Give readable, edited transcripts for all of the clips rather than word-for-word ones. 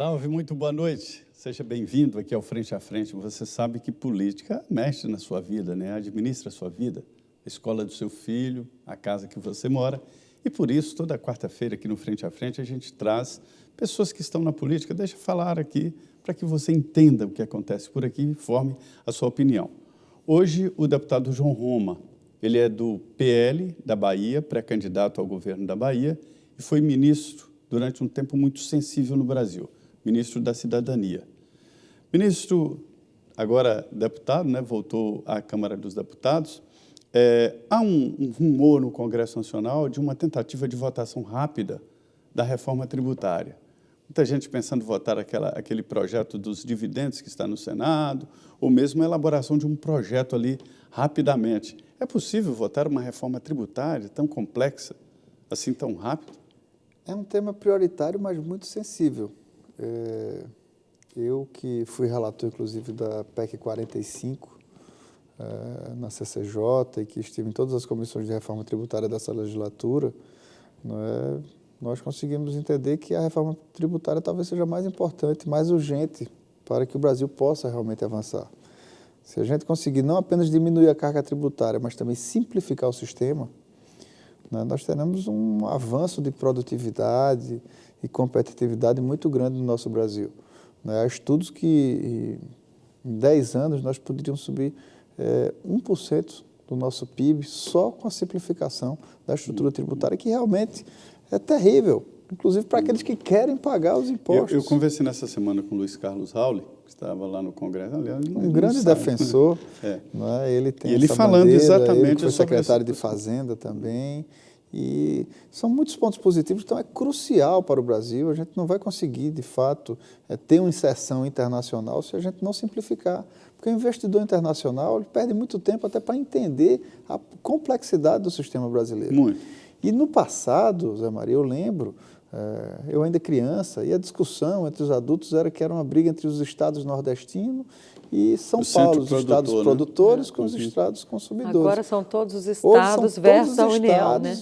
Salve, muito boa noite. Seja bem-vindo aqui ao Frente a Frente. Você sabe que política mexe na sua vida, né? Administra a sua vida, a escola do seu filho, a casa que você mora. E por isso, toda quarta-feira aqui no Frente a Frente, a gente traz pessoas que estão na política. Deixa eu falar aqui para que você entenda o que acontece por aqui e forme a sua opinião. Hoje, o deputado João Roma, ele é do PL da Bahia, pré-candidato ao governo da Bahia, e foi ministro durante um tempo muito sensível no Brasil, ministro da Cidadania. Ministro, agora deputado, né, voltou à Câmara dos Deputados. Há um rumor no Congresso Nacional de uma tentativa de votação rápida da reforma tributária. Muita gente pensando em votar aquele projeto dos dividendos que está no Senado, ou mesmo a elaboração de um projeto ali rapidamente. É possível votar uma reforma tributária tão complexa, assim tão rápido? É um tema prioritário, mas muito sensível. Eu que fui relator, inclusive, da PEC 45 na CCJ e que estive em todas as comissões de reforma tributária dessa legislatura, nós conseguimos entender que a reforma tributária talvez seja mais importante, mais urgente para que o Brasil possa realmente avançar. Se a gente conseguir não apenas diminuir a carga tributária, mas também simplificar o sistema, nós teremos um avanço de produtividade e competitividade muito grande no nosso Brasil. Há estudos que em 10 anos nós poderíamos subir 1% do nosso PIB só com a simplificação da estrutura tributária, que realmente é terrível, inclusive para aqueles que querem pagar os impostos. Eu conversei nessa semana com o Luiz Carlos Rauli, que estava lá no Congresso. Aliás, um grande defensor. Ele tem e ele essa falando bandeira, exatamente ele foi secretário de Fazenda também. E são muitos pontos positivos, então é crucial para o Brasil. A gente não vai conseguir, de fato, ter uma inserção internacional se a gente não simplificar. Porque o investidor internacional ele perde muito tempo até para entender a complexidade do sistema brasileiro. Muito. E no passado, Zé Maria, eu lembro, eu ainda criança, e a discussão entre os adultos era que era uma briga entre os estados nordestinos e São Paulo, os estados produtores com os estados consumidores. Agora são todos os estados versus a União, né?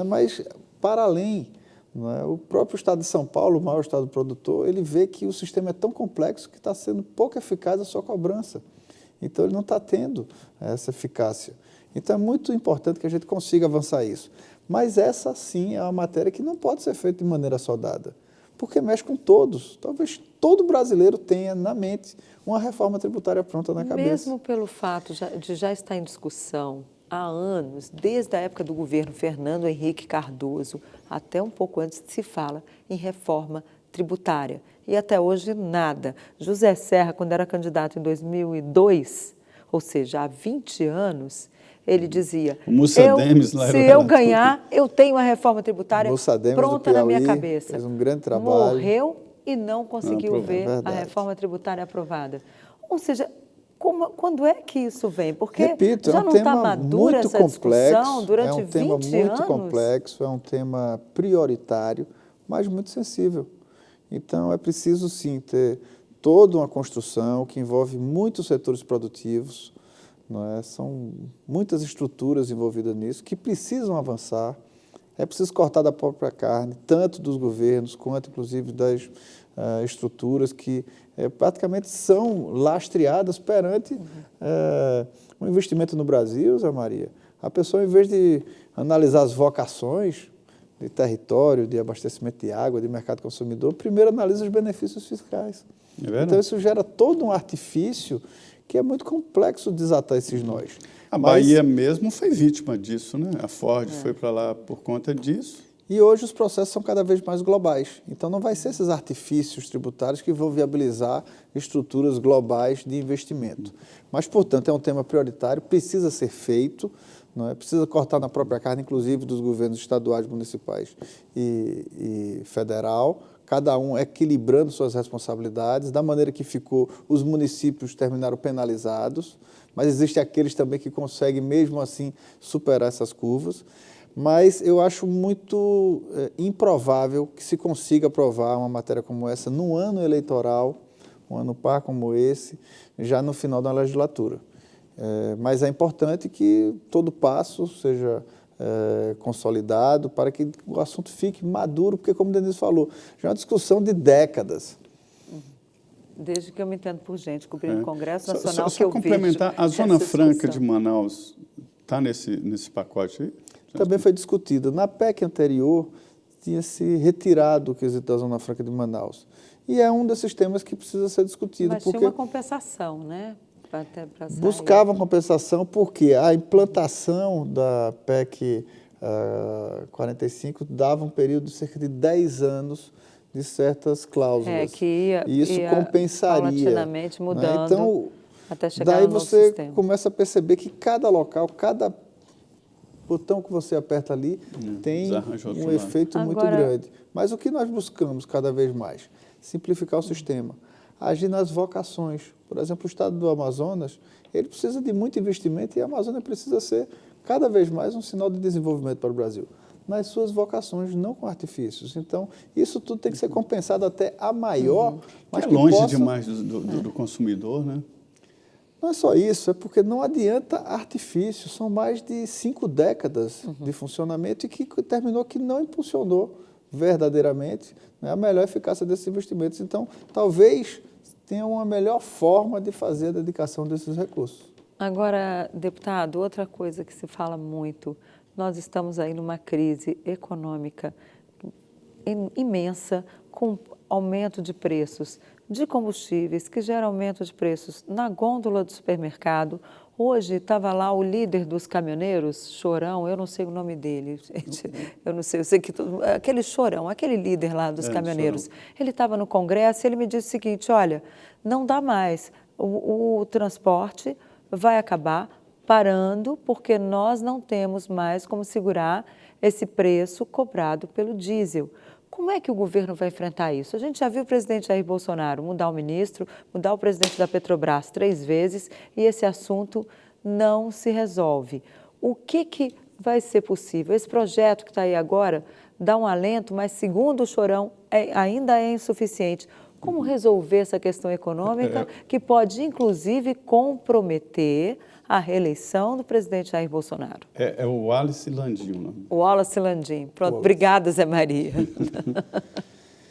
Mas, para além, o próprio estado de São Paulo, o maior estado produtor, ele vê que o sistema é tão complexo que está sendo pouco eficaz a sua cobrança. Então, ele não está tendo essa eficácia. Então, é muito importante que a gente consiga avançar isso. Mas essa, sim, é uma matéria que não pode ser feita de maneira soldada, porque mexe com todos. Talvez todo brasileiro tenha na mente uma reforma tributária pronta na cabeça. Mesmo pelo fato de já estar em discussão há anos, desde a época do governo Fernando Henrique Cardoso, até um pouco antes se fala em reforma tributária. E até hoje nada. José Serra, quando era candidato em 2002, ou seja, há 20 anos, ele dizia, se eu ganhar, eu tenho a reforma tributária pronta na minha cabeça. Fez um grande trabalho. Morreu e não conseguiu ver a reforma tributária aprovada. Ou seja, quando é que isso vem? Porque repito, já não está madura essa discussão durante 20 anos? É um tema muito complexo, é um tema prioritário, mas muito sensível. Então, é preciso, sim, ter toda uma construção que envolve muitos setores produtivos. São muitas estruturas envolvidas nisso que precisam avançar. É preciso cortar da própria carne, tanto dos governos quanto, inclusive, das estruturas que praticamente são lastreadas perante o investimento no Brasil, Zé Maria. A pessoa, em vez de analisar as vocações de território, de abastecimento de água, de mercado consumidor, primeiro analisa os benefícios fiscais. Então, isso gera todo um artifício que é muito complexo desatar esses nós. A Bahia mesmo foi vítima disso, né? A Ford foi para lá por conta disso. E hoje os processos são cada vez mais globais. Então, não vai ser esses artifícios tributários que vão viabilizar estruturas globais de investimento. Mas, portanto, é um tema prioritário, precisa ser feito, precisa cortar na própria carne, inclusive dos governos estaduais, municipais e federal, cada um equilibrando suas responsabilidades, da maneira que ficou, os municípios terminaram penalizados, mas existem aqueles também que conseguem, mesmo assim, superar essas curvas. Mas eu acho muito improvável que se consiga aprovar uma matéria como essa num ano eleitoral, um ano par como esse, já no final da legislatura. Mas é importante que todo passo seja consolidado para que o assunto fique maduro, porque, como o Denise falou, já é uma discussão de décadas. Desde que eu me entendo por gente, cobrindo o Congresso Só Nacional, que só eu complementar, vejo a Zona essa Franca de discussão. Manaus está nesse pacote aí? Também foi discutida. Na PEC anterior, tinha se retirado o quesito da Zona Franca de Manaus. E é um desses temas que precisa ser discutido. Mas tinha uma compensação, né? Até para sair. Buscavam compensação porque a implantação da PEC 45 dava um período de cerca de 10 anos de certas cláusulas. Que e isso ia compensaria. paulatinamente mudando, né? Então, até chegar daí no novo você sistema. começa a perceber que cada local, cada botão que você aperta ali tem desarranjou um outro lado. efeito muito Agora- grande. Mas o que nós buscamos cada vez mais? Simplificar o sistema, agir nas vocações. Por exemplo, o estado do Amazonas, ele precisa de muito investimento e a Amazônia precisa ser cada vez mais um sinal de desenvolvimento para o Brasil, nas suas vocações, não com artifícios. Então, isso tudo tem que ser compensado até a maior, mas É que longe possa... demais do consumidor, né? Não é só isso, é porque não adianta artifício. São mais de 5 décadas de funcionamento e que terminou que não impulsionou verdadeiramente, né, a melhor eficácia desses investimentos. Então, talvez tenha uma melhor forma de fazer a dedicação desses recursos. Agora, deputado, outra coisa que se fala muito, nós estamos aí numa crise econômica imensa, com aumento de preços de combustíveis, que gera aumento de preços na gôndola do supermercado. Hoje estava lá o líder dos caminhoneiros, Chorão, eu não sei o nome dele, gente, eu sei que aquele Chorão, aquele líder lá dos caminhoneiros, Chorão. ele estava no Congresso e ele me disse o seguinte, olha, não dá mais, o transporte vai acabar parando porque nós não temos mais como segurar esse preço cobrado pelo diesel. Como é que o governo vai enfrentar isso? A gente já viu o presidente Jair Bolsonaro mudar o ministro, mudar o presidente da Petrobras 3 vezes e esse assunto não se resolve. O que vai ser possível? Esse projeto que está aí agora dá um alento, mas segundo o Chorão ainda é insuficiente. Como resolver essa questão econômica que pode, inclusive, comprometer a reeleição do presidente Jair Bolsonaro? É o Wallace Landim, o nome. O Wallace Landim. Pronto, obrigada, Zé Maria.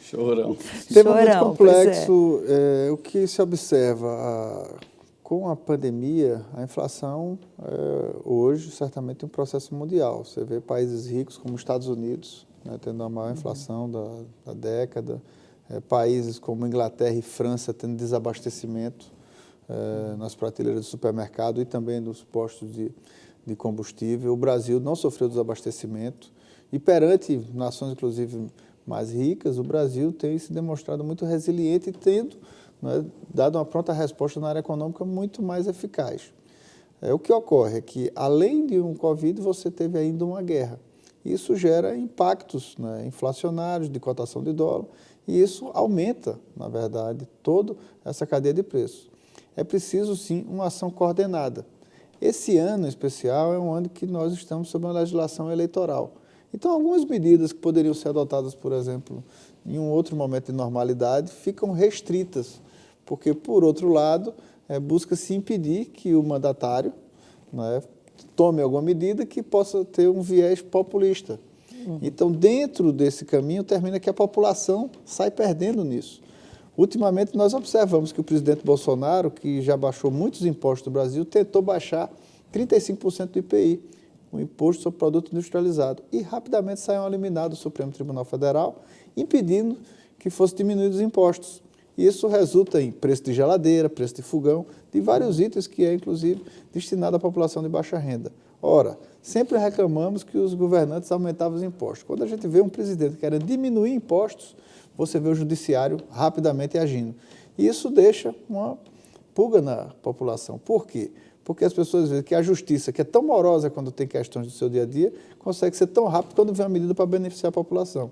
Chorão. Tema muito Chorão, pois complexo. O que se observa com a pandemia, a inflação hoje certamente é um processo mundial. Você vê países ricos como os Estados Unidos, né, tendo a maior inflação da década, países como Inglaterra e França tendo desabastecimento nas prateleiras do supermercado e também nos postos de combustível. O Brasil não sofreu desabastecimento e perante nações, inclusive, mais ricas, o Brasil tem se demonstrado muito resiliente e tendo, né, dado uma pronta resposta na área econômica muito mais eficaz. O que ocorre é que, além de um Covid, você teve ainda uma guerra. Isso gera impactos, né, inflacionários, de cotação de dólar, e isso aumenta, na verdade, toda essa cadeia de preços. É preciso, sim, uma ação coordenada. Esse ano, em especial, é um ano que nós estamos sob uma legislação eleitoral. Então, algumas medidas que poderiam ser adotadas, por exemplo, em um outro momento de normalidade, ficam restritas, porque, por outro lado, busca-se impedir que o mandatário, né, tome alguma medida que possa ter um viés populista. Então, dentro desse caminho, termina que a população sai perdendo nisso. Ultimamente, nós observamos que o presidente Bolsonaro, que já baixou muitos impostos do Brasil, tentou baixar 35% do IPI, o Imposto sobre Produto Industrializado, e rapidamente saiu eliminado do Supremo Tribunal Federal, impedindo que fossem diminuídos os impostos. Isso resulta em preço de geladeira, preço de fogão, de vários itens que é, inclusive, destinado à população de baixa renda. Ora, sempre reclamamos que os governantes aumentavam os impostos. Quando a gente vê um presidente querendo diminuir impostos, você vê o judiciário rapidamente agindo. E isso deixa uma pulga na população. Por quê? Porque as pessoas veem que a justiça, que é tão morosa quando tem questões do seu dia a dia, consegue ser tão rápido quando vem uma medida para beneficiar a população.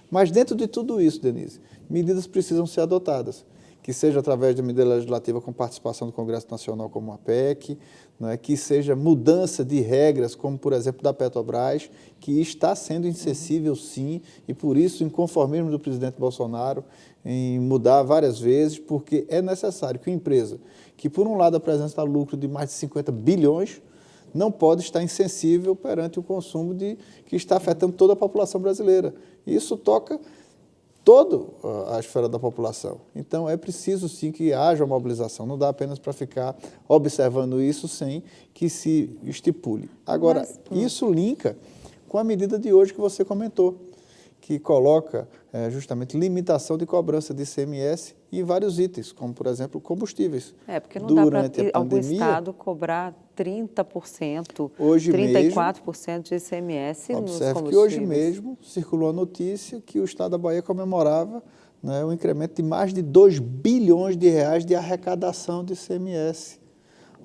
Mas dentro de tudo isso, Denise, medidas precisam ser adotadas, que seja através de medida legislativa com participação do Congresso Nacional, como a PEC, né, que seja mudança de regras, como, por exemplo, da Petrobras, que está sendo insensível, sim, e por isso, inconformismo do presidente Bolsonaro em mudar várias vezes, porque é necessário que uma empresa que, por um lado, apresenta lucro de mais de 50 bilhões, não pode estar insensível perante o consumo que está afetando toda a população brasileira. E isso toca toda a esfera da população. Então, é preciso, sim, que haja uma mobilização. Não dá apenas para ficar observando isso sem que se estipule. Agora, isso linka com a medida de hoje que você comentou, que coloca justamente limitação de cobrança de ICMS em vários itens, como, por exemplo, combustíveis. Porque não dá para algum estado cobrar 30%, hoje 34% de ICMS nos combustíveis. Observe que hoje mesmo circulou a notícia que o estado da Bahia comemorava, né, um incremento de mais de 2 bilhões de reais de arrecadação de ICMS.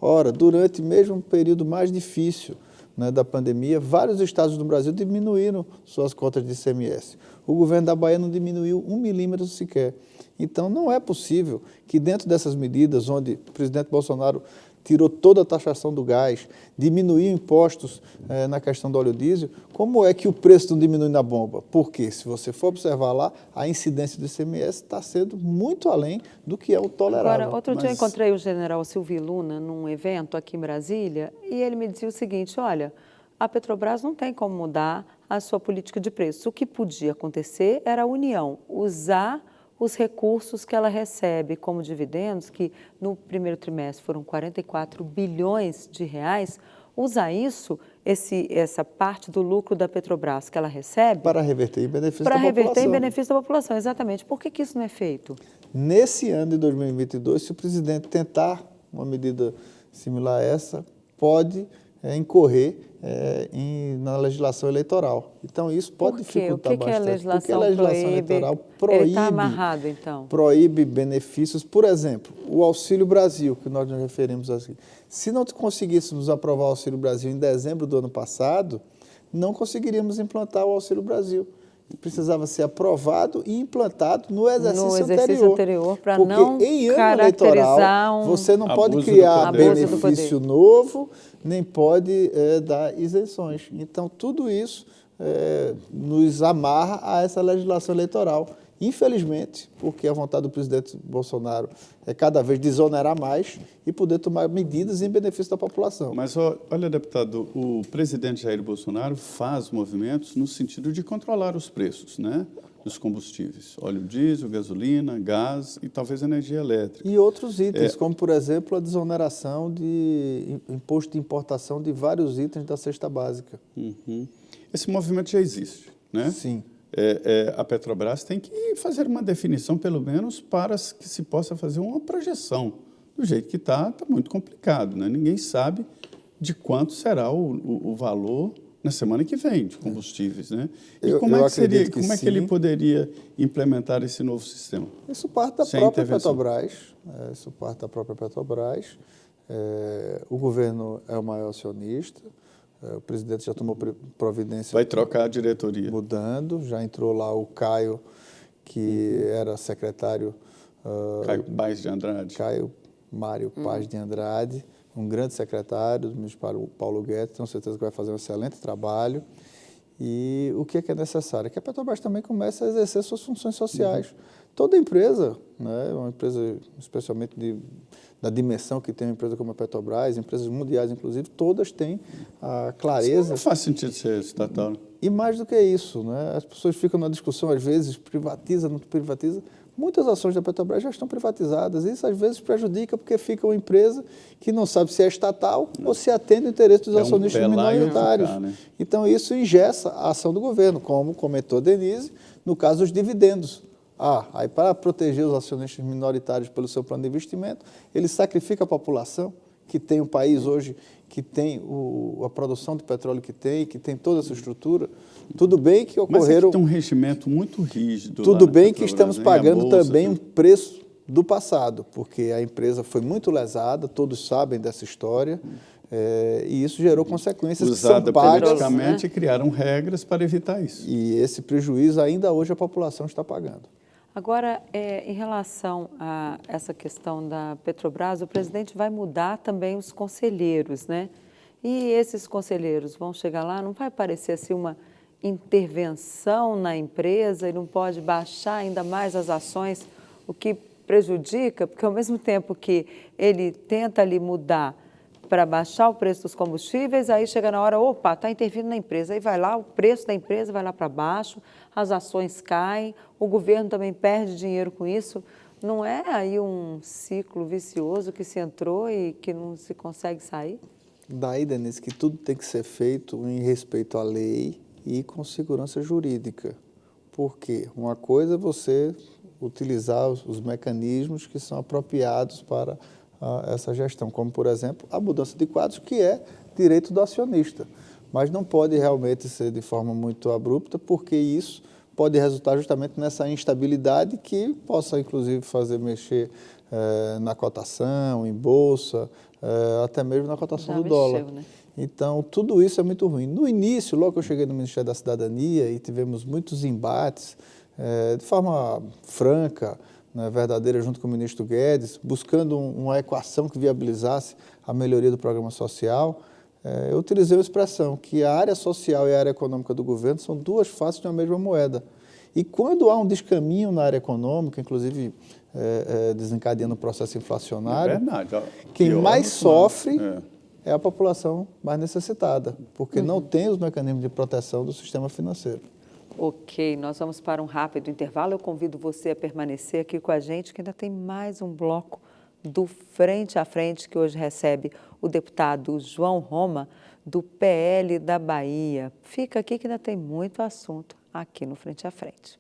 Ora, durante mesmo um período mais difícil, né, da pandemia, vários estados do Brasil diminuíram suas cotas de ICMS. O governo da Bahia não diminuiu 1 milímetro sequer. Então, não é possível que dentro dessas medidas, onde o presidente Bolsonaro tirou toda a taxação do gás, diminuiu impostos na questão do óleo diesel, como é que o preço não diminui na bomba? Porque, se você for observar lá, a incidência do ICMS está sendo muito além do que é o tolerável. Agora, outro dia eu encontrei o general Silvio Luna num evento aqui em Brasília e ele me dizia o seguinte, olha, a Petrobras não tem como mudar a sua política de preços. O que podia acontecer era a União usar os recursos que ela recebe como dividendos, que no primeiro trimestre foram 44 bilhões de reais, usar isso, essa parte do lucro da Petrobras que ela recebe... Para reverter em benefício da população. Para reverter em benefício da população, exatamente. Por que isso não é feito? Nesse ano de 2022, se o presidente tentar uma medida similar a essa, pode incorrer na legislação eleitoral. Então, isso pode dificultar bastante. O que a legislação porque a legislação eleitoral proíbe... Ele está amarrado, então? Proíbe benefícios. Por exemplo, o Auxílio Brasil, que nós nos referimos aqui. Se não conseguíssemos aprovar o Auxílio Brasil em dezembro do ano passado, não conseguiríamos implantar o Auxílio Brasil. Precisava ser aprovado e implantado no exercício anterior para não em ano caracterizar eleitoral, você não pode criar benefício novo, nem pode dar isenções. Então, tudo isso nos amarra a essa legislação eleitoral. Infelizmente, porque a vontade do presidente Bolsonaro é cada vez desonerar mais e poder tomar medidas em benefício da população. Mas, olha, deputado, o presidente Jair Bolsonaro faz movimentos no sentido de controlar os preços, né, dos combustíveis, óleo diesel, gasolina, gás e talvez energia elétrica. E outros itens, como, por exemplo, a desoneração de imposto de importação de vários itens da cesta básica. Uhum. Esse movimento já existe, né? Sim. A Petrobras tem que fazer uma definição, pelo menos, para que se possa fazer uma projeção. Do jeito que está muito complicado, né? Ninguém sabe de quanto será o valor na semana que vem de combustíveis, né? E como é que ele poderia implementar esse novo sistema? Isso parte da própria Petrobras. Isso parte da própria Petrobras. O governo é o maior acionista. O presidente já tomou providência. Vai trocar a diretoria. Mudando. Já entrou lá o Caio, que era secretário... Caio Paes de Andrade. Caio Mário Paes de Andrade, um grande secretário do ministro Paulo Guedes, tenho certeza que vai fazer um excelente trabalho. E o que é necessário? Que a Petrobras também comece a exercer suas funções sociais. Toda empresa, né, uma empresa especialmente da dimensão que tem uma empresa como a Petrobras, empresas mundiais inclusive, todas têm a clareza... Isso não faz sentido ser estatal. E mais do que isso, né, as pessoas ficam na discussão, às vezes, privatiza, não privatiza. Muitas ações da Petrobras já estão privatizadas. Isso, às vezes, prejudica porque fica uma empresa que não sabe se é estatal ou se atende o interesse dos acionistas minoritários. Né? Então, isso engessa a ação do governo, como comentou a Denise, no caso dos dividendos. Aí para proteger os acionistas minoritários pelo seu plano de investimento, ele sacrifica a população, que tem um país hoje que tem a produção de petróleo que tem toda essa estrutura. Tudo bem que ocorreram... Mas tem um regimento muito rígido. Tudo bem que estamos pagando também um preço do passado, porque a empresa foi muito lesada, todos sabem dessa história, e isso gerou consequências que são pagas. Politicamente, criaram regras para evitar isso. E esse prejuízo ainda hoje a população está pagando. Agora, em relação a essa questão da Petrobras, o presidente vai mudar também os conselheiros, né? E esses conselheiros vão chegar lá, não vai parecer assim uma intervenção na empresa e não pode baixar ainda mais as ações, o que prejudica, porque ao mesmo tempo que ele tenta ali mudar para baixar o preço dos combustíveis, aí chega na hora, opa, está intervindo na empresa, aí vai lá, o preço da empresa vai lá para baixo, as ações caem, o governo também perde dinheiro com isso. Não é aí um ciclo vicioso que se entrou e que não se consegue sair? Daí, Denise, que tudo tem que ser feito em respeito à lei e com segurança jurídica. Por quê? Uma coisa é você utilizar os mecanismos que são apropriados para essa gestão, como, por exemplo, a mudança de quadros, que é direito do acionista. Mas não pode realmente ser de forma muito abrupta, porque isso pode resultar justamente nessa instabilidade que possa, inclusive, fazer mexer na cotação, em bolsa, até mesmo na cotação do dólar. Né? Então, tudo isso é muito ruim. No início, logo que eu cheguei no Ministério da Cidadania e tivemos muitos embates, de forma franca, né, verdadeira, junto com o ministro Guedes, buscando uma equação que viabilizasse a melhoria do programa social, eu utilizei a expressão que a área social e a área econômica do governo são duas faces de uma mesma moeda. E quando há um descaminho na área econômica, inclusive desencadeando o processo inflacionário, verdade, quem mais sofre é a população mais necessitada, porque não tem os mecanismos de proteção do sistema financeiro. Ok, nós vamos para um rápido intervalo. Eu convido você a permanecer aqui com a gente, que ainda tem mais um bloco do Frente a Frente, que hoje recebe o deputado João Roma, do PL da Bahia. Fica aqui que ainda tem muito assunto aqui no Frente a Frente.